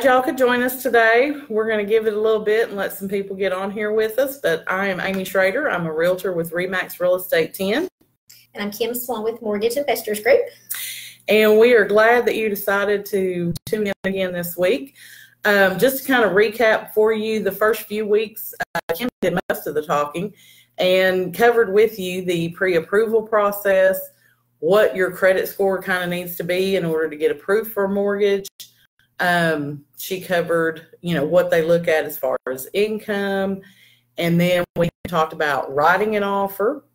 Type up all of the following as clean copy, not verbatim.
y'all could join us today. We're going to give it a little bit and let some people get on here with us. But I am Amy Schrader. I'm a realtor with RE/MAX Real Estate 10. And I'm Kim Swan with Mortgage Investors Group. And we are glad that you decided to tune in again this week. Just to kind of recap for you, the first few weeks, Kim did most of the talking and covered with you the pre-approval process, what your credit score kind of needs to be in order to get approved for a mortgage. She covered, what they look at as far as income. And then we talked about writing an offer.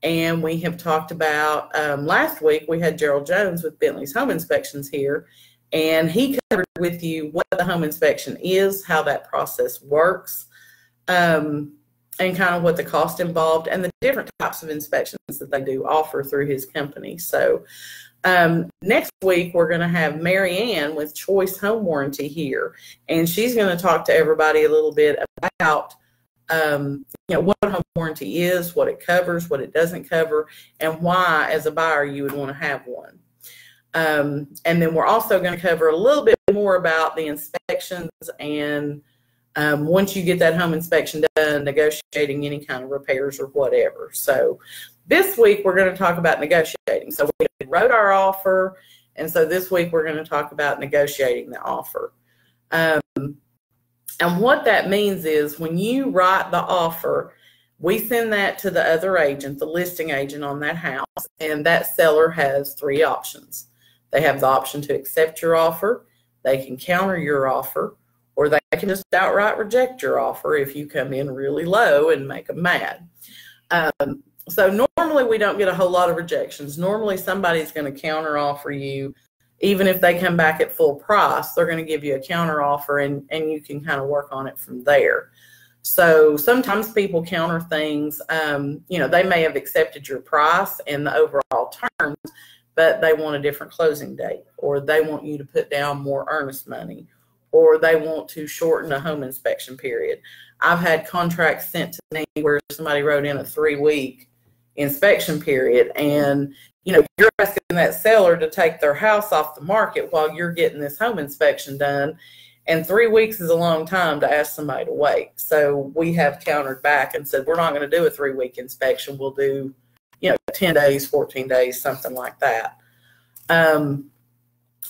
And we have talked about, last week we had Gerald Jones with Bentley's Home Inspections here. And he covered with you what the home inspection is, how that process works, and kind of what the cost involved and the different types of inspections that they do offer through his company. So next week, we're going to have Mary Ann with Choice Home Warranty here. And she's going to talk to everybody a little bit about what a home warranty is, what it covers, what it doesn't cover, and why, as a buyer, you would want to have one. And then we're also going to cover a little bit more about the inspections and once you get that home inspection done, negotiating any kind of repairs or whatever. So this week, we're going to talk about negotiating. So we wrote our offer, and so this week, we're going to talk about negotiating the offer. And what that means is when you write the offer, we send that to the other agent, the listing agent on that house, and that seller has three options. They have the option to accept your offer, they can counter your offer, or they can just outright reject your offer if you come in really low and make them mad. So normally we don't get a whole lot of rejections. Normally somebody's going to counter offer you. Even if they come back at full price, they're going to give you a counter offer and you can kind of work on it from there. So sometimes people counter things, they may have accepted your price and the overall terms, but they want a different closing date, or they want you to put down more earnest money, or they want to shorten a home inspection period. I've had contracts sent to me where somebody wrote in a 3-week inspection period, and you're asking that seller to take their house off the market while you're getting this home inspection done, and 3 weeks is a long time to ask somebody to wait. So we have countered back and said, we're not going to do a 3-week inspection. We'll do 10 days, 14 days, something like that. And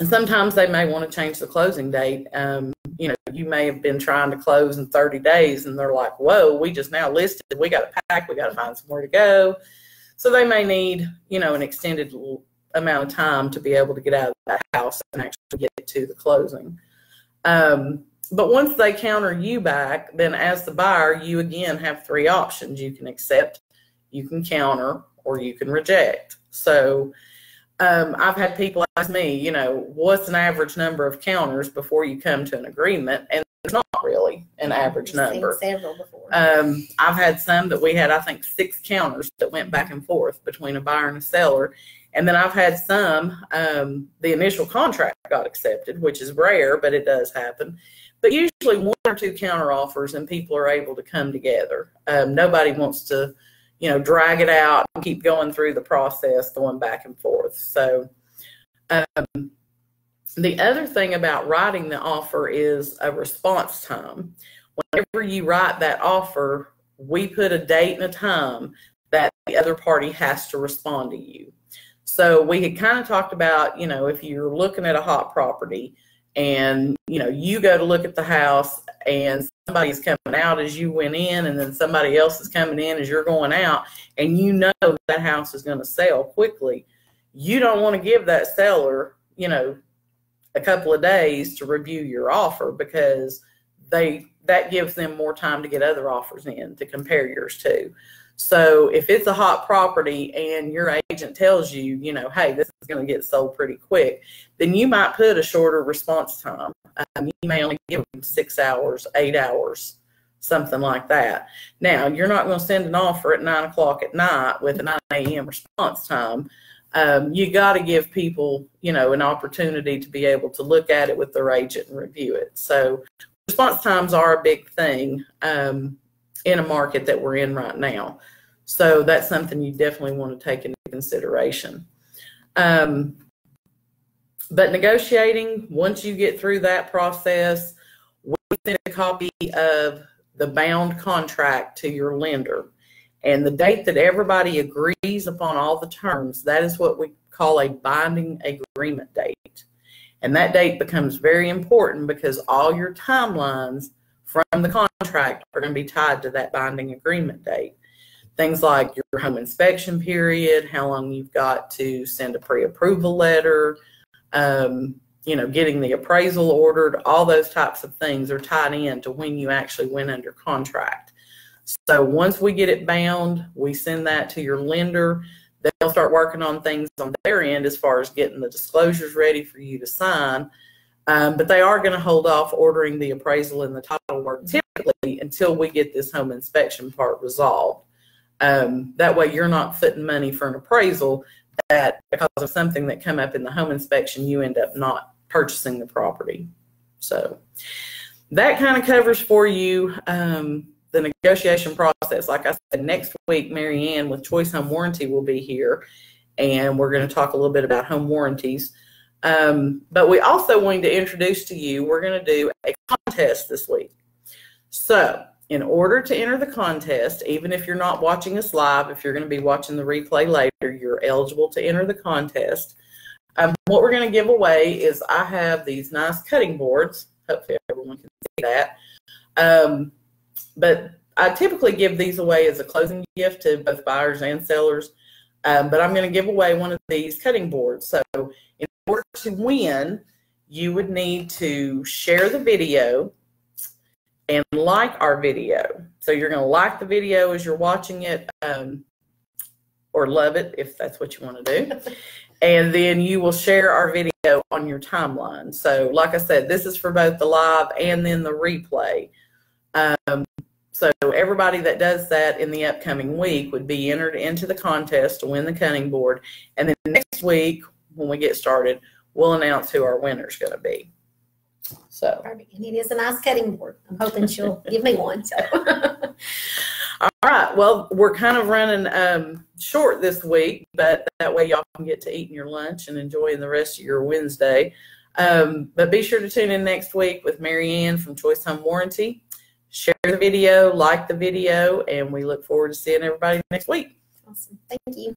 sometimes they may want to change the closing date. You may have been trying to close in 30 days and they're like, whoa, we just now listed. We got to pack. We got to find somewhere to go. So they may need, an extended amount of time to be able to get out of that house and actually get to the closing. But once they counter you back, then as the buyer, you again have three options. You can accept, you can counter, or you can reject. So I've had people ask me, what's an average number of counters before you come to an agreement? And there's not really an average number. Seen several before. I've had some that we had, I think, 6 counters that went back and forth between a buyer and a seller. And then I've had some, the initial contract got accepted, which is rare, but it does happen. But usually 1 or 2 counter offers and people are able to come together. Nobody wants to drag it out and keep going through the process, going back and forth. So the other thing about writing the offer is a response time. Whenever you write that offer, we put a date and a time that the other party has to respond to you. So we had kind of talked about, if you're looking at a hot property and, you go to look at the house and somebody's coming out as you went in, and then somebody else is coming in as you're going out, and that house is going to sell quickly. You don't want to give that seller, a couple of days to review your offer, because that gives them more time to get other offers in to compare yours to. So if it's a hot property and your agent tells you, hey, this is going to get sold pretty quick, then you might put a shorter response time. You may only give them 6 hours, 8 hours, something like that. Now, you're not going to send an offer at 9 o'clock at night with a 9 a.m. response time. You got to give people, an opportunity to be able to look at it with their agent and review it. So response times are a big thing in a market that we're in right now. So that's something you definitely want to take into consideration. But negotiating, once you get through that process, we send a copy of the bound contract to your lender. And the date that everybody agrees upon all the terms, that is what we call a binding agreement date. And that date becomes very important because all your timelines from the contract are going to be tied to that binding agreement date. Things like your home inspection period, how long you've got to send a pre-approval letter, getting the appraisal ordered, all those types of things are tied in to when you actually went under contract. So once we get it bound, we send that to your lender. They'll start working on things on their end as far as getting the disclosures ready for you to sign. But they are going to hold off ordering the appraisal and the title work typically until we get this home inspection part resolved. That way you're not footing money for an appraisal that because of something that come up in the home inspection, you end up not purchasing the property. So that kind of covers for you the negotiation process. Like I said, next week, Mary Ann with Choice Home Warranty will be here, and we're going to talk a little bit about home warranties. But we also wanted to introduce to you, we're going to do a contest this week. So in order to enter the contest, even if you're not watching us live, if you're going to be watching the replay later, you're eligible to enter the contest. What we're going to give away is I have these nice cutting boards. Hopefully everyone can see that. But I typically give these away as a closing gift to both buyers and sellers. But I'm going to give away one of these cutting boards. So in order to win, you would need to share the video and like our video. So you're going to like the video as you're watching it, or love it if that's what you want to do. And then you will share our video on your timeline. So like I said, this is for both the live and then the replay. So everybody that does that in the upcoming week would be entered into the contest to win the cutting board. And then next week, when we get started, we'll announce who our winner is going to be. So, perfect. And it is a nice cutting board. I'm hoping she'll give me one. So. All right. Well, we're kind of running short this week, but that way y'all can get to eating your lunch and enjoying the rest of your Wednesday. But be sure to tune in next week with Mary Ann from Choice Home Warranty. Share the video, like the video, and we look forward to seeing everybody next week. Awesome. Thank you.